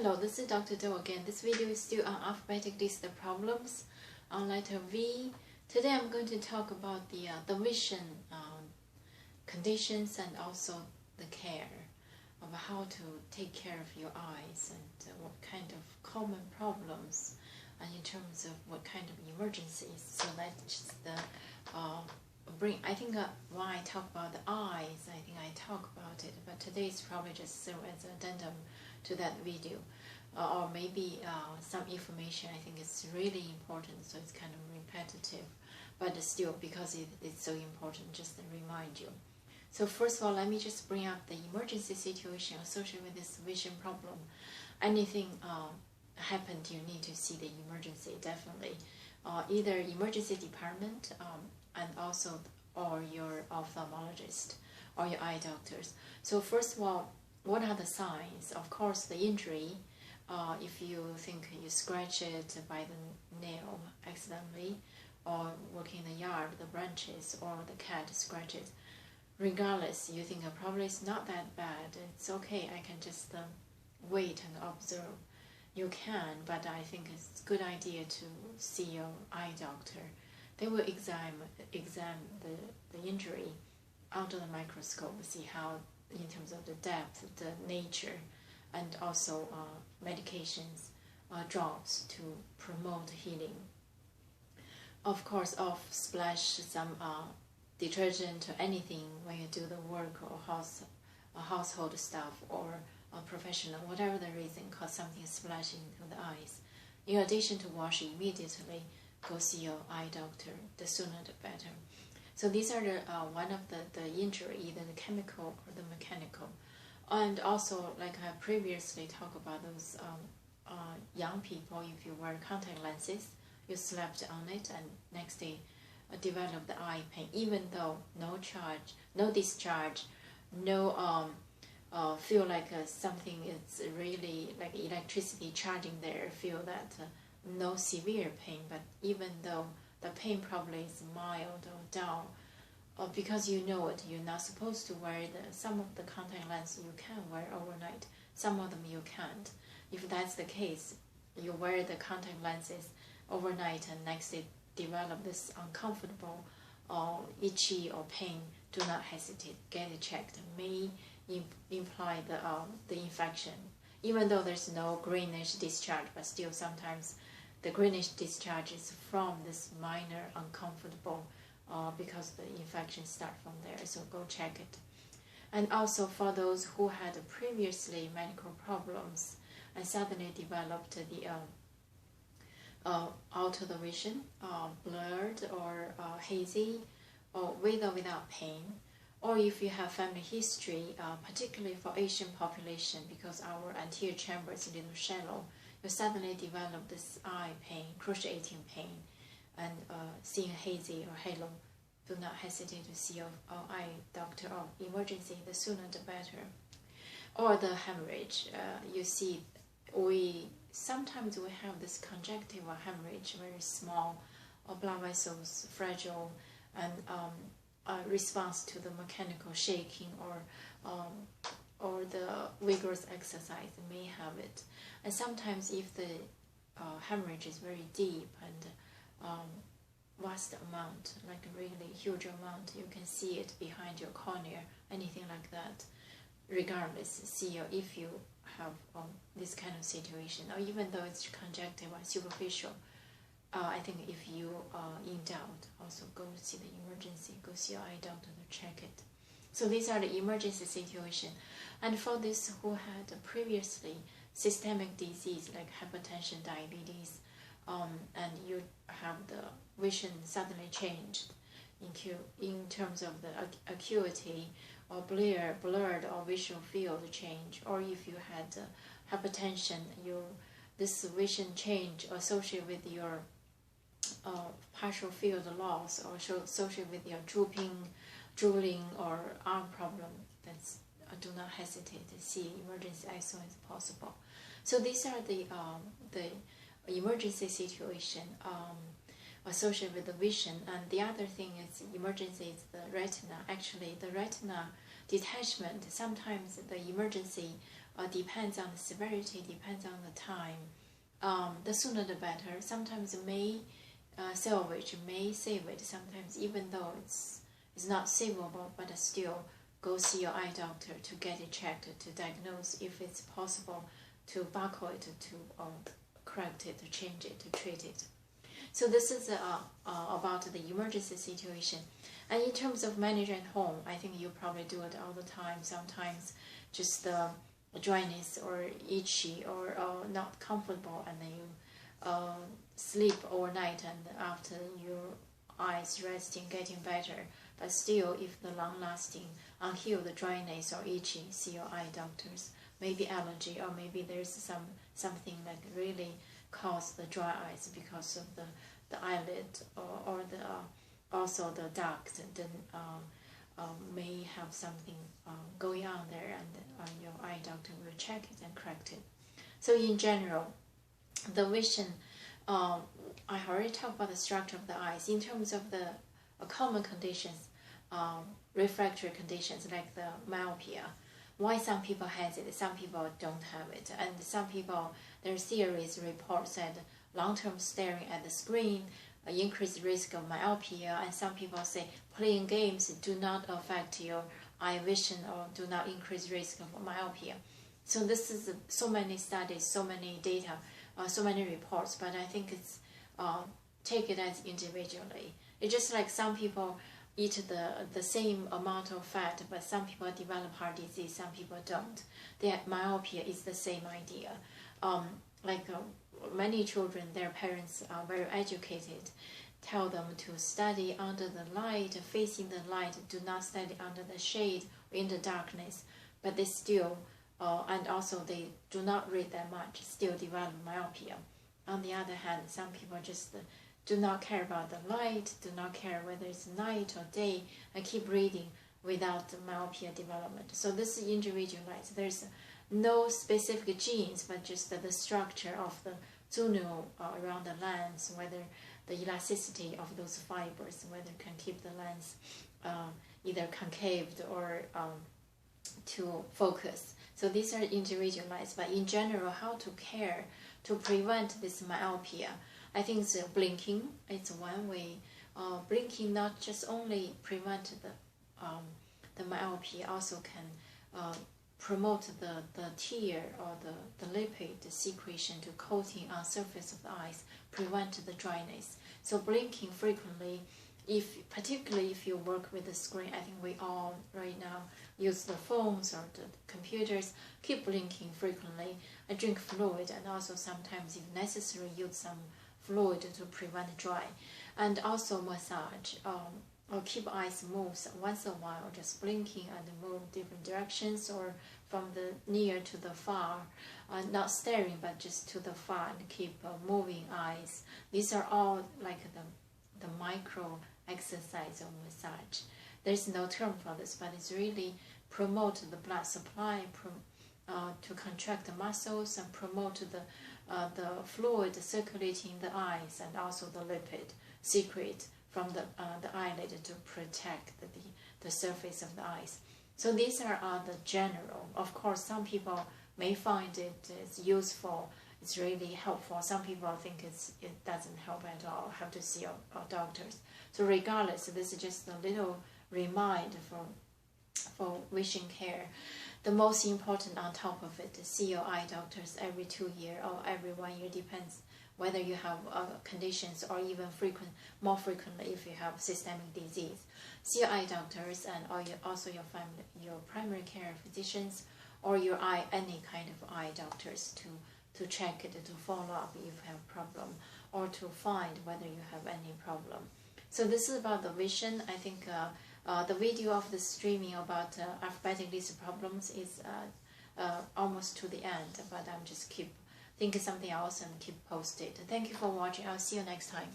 Hello, this is Dr. Do again. This video is still on alphabetic list of problems on letter V. Today I'm going to talk about the vision conditions and also the care of how to take care of your eyes and what kind of common problems and in terms of what kind of emergencies. So that's the I think when I talk about the eyes, I think I talk about it, but today is probably just serve as an addendum to that video, or maybe some information I think is really important, so it's kind of repetitive, but still because it's so important, just to remind you. So first of all, let me just bring up the emergency situation associated with this vision problem. Anything happened, you need to see the emergency, definitely. Either emergency department and also or your ophthalmologist or your eye doctors. So first of all, what are the signs? Of course, the injury, if you think you scratch it by the nail accidentally, or working in the yard, the branches, or the cat scratches, regardless, you think probably it's not that bad, it's okay, I can just wait and observe. You can, but I think it's a good idea to see your eye doctor. They will examine the injury under the microscope, see how, in terms of the depth, the nature, and also medications, drops to promote healing. Of course, splash some detergent or anything when you do the work or household stuff or professional, whatever the reason, cause something splashing into the eyes. In addition to wash immediately, go see your eye doctor. The sooner the better. So these are the one of the injury, either the chemical or the mechanical. And also, like I previously talked about those young people, if you wear contact lenses, you slept on it and next day develop the eye pain, even though no discharge, no feel like something is really like electricity charging there, feel that no severe pain, but even though the pain probably is mild or dull, because you know it, you're not supposed to wear some of the contact lenses you can wear overnight, some of them you can't. If that's the case, you wear the contact lenses overnight and next day develop this uncomfortable or itchy or pain, do not hesitate, get it checked. It may imply the infection, even though there's no greenish discharge, but still sometimes the greenish discharge is from this minor uncomfortable because the infection starts from there, so go check it. And also for those who had previously medical problems and suddenly developed the out of the vision, blurred or hazy, or with or without pain, or if you have family history, particularly for Asian population, because our anterior chamber is a little shallow, you suddenly develop this eye pain, cruciating pain, and seeing hazy or halo, do not hesitate to see your eye doctor or emergency, the sooner the better. Or the hemorrhage, you see, sometimes we have this conjunctival hemorrhage, very small, or blood vessels fragile, and response to the mechanical shaking or the vigorous exercise may have it. And sometimes if the hemorrhage is very deep and vast amount, like a really huge amount, you can see it behind your cornea, anything like that. Regardless, see if you have this kind of situation, or even though it's conjunctival and superficial, I think if you are in doubt, also go see the emergency, go see your eye doctor to check it. So these are the emergency situation. And for this who had previously systemic disease like hypertension, diabetes, and you have the vision suddenly changed in terms of the acuity, or blurred or visual field change, or if you had hypertension, this vision change associated with your partial field loss, or associated with your drooling or arm problem, that's do not hesitate to see emergency as soon as possible. So these are the emergency situation associated with the vision. And the other thing is emergency is the retina. Actually, the retina detachment, sometimes the emergency depends on the severity, depends on the time. The sooner the better. Sometimes it may salvage, may save it. Sometimes even though it's not savable, but still go see your eye doctor to get it checked, to diagnose if it's possible to buckle it, to correct it, to change it, to treat it. So this is about the emergency situation. And in terms of managing at home, I think you probably do it all the time. Sometimes just the dryness or itchy or not comfortable, and then you sleep overnight, and after your eyes resting, getting better. But still, if the long-lasting, unhealed dryness or itchy, see your eye doctors. Maybe allergy, or maybe there's something that really caused the dry eyes because of the eyelid or the also the duct. Then may have something going on there, and your eye doctor will check it and correct it. So in general, the vision, I already talked about the structure of the eyes. In terms of the common conditions, refractory conditions like the myopia, why some people has it, some people don't have it, and some people, there's series reports said long-term staring at the screen increased risk of myopia, and some people say playing games do not affect your eye vision or do not increase risk of myopia. So this is so many studies, so many data, so many reports, but I think it's take it as individually. It's just like some people eat the same amount of fat, but some people develop heart disease, some people don't. The myopia is the same idea. Many children, their parents are very educated, tell them to study under the light, facing the light, do not study under the shade or in the darkness, but they still, and also they do not read that much, still develop myopia. On the other hand, some people just do not care about the light, do not care whether it's night or day, and keep reading without myopia development. So this is individualized. There's no specific genes, but just the structure of the zonule around the lens, whether the elasticity of those fibers, whether it can keep the lens either concaved or to focus. So these are individualized, but in general, how to care to prevent this myopia? I think it's blinking. It's one way. Blinking not just only prevent the myopia, also can promote the tear or the lipid secretion to coating on surface of the eyes, prevent the dryness. So blinking frequently, particularly if you work with the screen, I think we all right now use the phones or the computers, keep blinking frequently, and drink fluid, and also sometimes if necessary use some fluid to prevent dry, and also massage. Or keep eyes moved once a while, just blinking and move different directions, or from the near to the far, not staring but just to the far, and keep moving eyes. These are all like the micro exercise or massage. There's no term for this, but it's really promote the blood supply, to contract the muscles and promote the fluid circulating the eyes, and also the lipid secrete from the eyelid to protect the surface of the eyes. So these are the general. Of course, some people may find it is useful, it's really helpful. Some people think it doesn't help at all, have to see our doctors. So regardless, this is just a little reminder for vision care. The most important on top of it is see your eye doctors every 2 years or every 1 year, depends whether you have conditions, or even more frequently if you have systemic disease. See your eye doctors, and also your family, your primary care physicians, or your any kind of eye doctors to check it, to follow up if you have a problem, or to find whether you have any problem. So this is about the vision. I think the video of the streaming about alphabetic list problems is almost to the end, but I'm just keep thinking something else and keep posted. Thank you for watching. I'll see you next time.